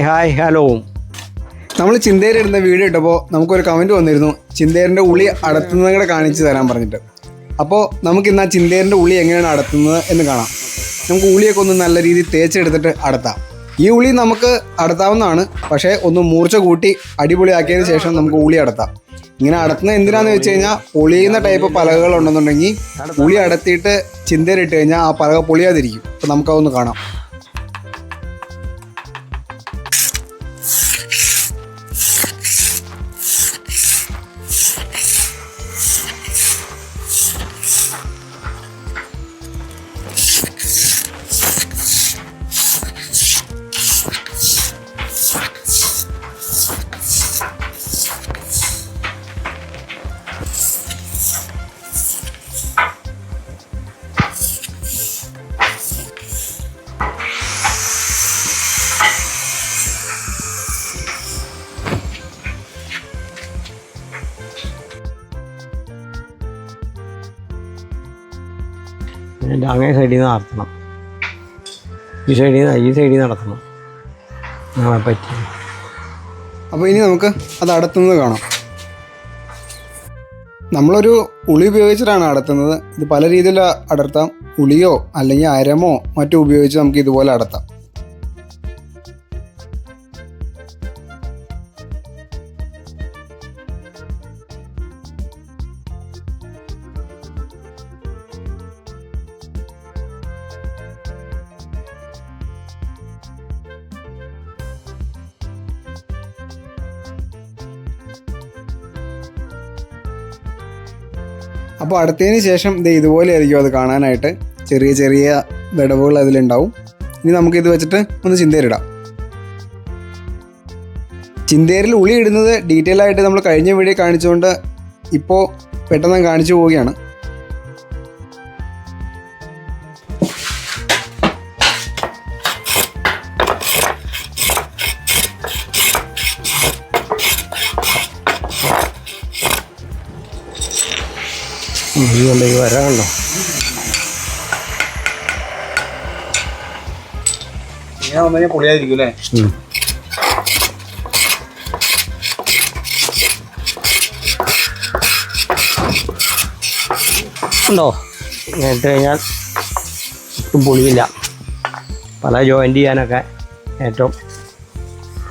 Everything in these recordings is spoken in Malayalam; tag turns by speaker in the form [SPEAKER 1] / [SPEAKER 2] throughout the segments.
[SPEAKER 1] Hi hello.
[SPEAKER 2] നമ്മൾ ചിന്തേരി ഇടുന്ന വീഡിയോ ഇട്ടപ്പോൾ നമുക്കൊരു കമൻറ്റ് വന്നിരുന്നു ചിന്തേരിൻ്റെ ഉള്ളി അടത്തുന്നത് കൂടെ കാണിച്ച് തരാൻ പറഞ്ഞിട്ട്. അപ്പോൾ നമുക്കിന്ന് ആ ചിന്തേരിൻ്റെ ഉള്ളി എങ്ങനെയാണ് അടത്തുന്നത് എന്ന് കാണാം. നമുക്ക് ഉള്ളിയൊക്കെ ഒന്ന് നല്ല രീതിയിൽ തേച്ചെടുത്തിട്ട് അടത്താം. ഈ ഉള്ളി നമുക്ക് അടത്താവുന്നതാണ്, പക്ഷേ ഒന്ന് മൂർച്ച കൂട്ടി അടിപൊളിയാക്കിയതിന് ശേഷം നമുക്ക് ഉള്ളി അടത്താം. ഇങ്ങനെ അടത്തുന്നത് എന്തിനാണെന്ന് വെച്ച് കഴിഞ്ഞാൽ പൊളിയുന്ന ടൈപ്പ് പലകകൾ ഉണ്ടെന്നുണ്ടെങ്കിൽ ഉള്ളി അടത്തിയിട്ട് ചിന്തേരി ഇട്ട് കഴിഞ്ഞാൽ ആ പലക പൊളിയാതിരിക്കും. അപ്പോൾ നമുക്കതൊന്ന് കാണാം.
[SPEAKER 1] അങ്ങേ സൈഡിൽ നിന്ന് നടത്തണം, ഈ സൈഡിൽ നിന്ന് നടത്തണം. അങ്ങനെ പറ്റി.
[SPEAKER 2] അപ്പോൾ ഇനി നമുക്ക് അത് അടത്തുന്നത് കാണാം. നമ്മളൊരു ഉളി ഉപയോഗിച്ചിട്ടാണ് അടത്തുന്നത്. ഇത് പല രീതിയിൽ അടർത്താം. ഉളിയോ അല്ലെങ്കിൽ അരമോ മറ്റോ ഉപയോഗിച്ച് നമുക്ക് ഇതുപോലെ അടത്താം. അപ്പോൾ അടുത്തതിന് ശേഷം ഇതുപോലെ ആയിരിക്കും അത് കാണാനായിട്ട്. ചെറിയ ചെറിയ വിടവുകൾ അതിലുണ്ടാവും. ഇനി നമുക്കിത് വെച്ചിട്ട് ഒന്ന് ചിന്തേരിടാം. ചിന്തേരിൽ ഉളി ഇടുന്നത് ഡീറ്റെയിൽ ആയിട്ട് നമ്മൾ കഴിഞ്ഞ വീഡിയോ കാണിച്ചുകൊണ്ട് ഇപ്പോൾ പെട്ടെന്ന് കാണിച്ചു പോവുകയാണ്.
[SPEAKER 1] വരാനുണ്ടോ?
[SPEAKER 2] പൊളിയായിരിക്കും അല്ലേ?
[SPEAKER 1] ഉണ്ടോ? ഇട്ട് കഴിഞ്ഞാൽ ഒട്ടും പൊളിയില്ല. പല ജോയിൻ്റ് ചെയ്യാനൊക്കെ ഏറ്റവും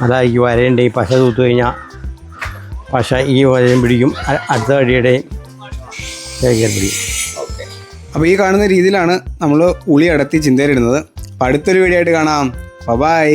[SPEAKER 1] അതായിരിക്കും. വരയുണ്ട് ഈ പശ തൂത്ത് കഴിഞ്ഞാൽ പശ ഈ വരയും പിടിക്കും, അടുത്ത വഴിയുടെയും പിടിക്കും.
[SPEAKER 2] അപ്പോൾ ഈ കാണുന്ന രീതിയിലാണ് നമ്മൾ ഉളി അടത്തി ചിന്തേരിടുന്നത്. അടുത്തൊരു വീഡിയോ ആയിട്ട് കാണാം. ബൈ.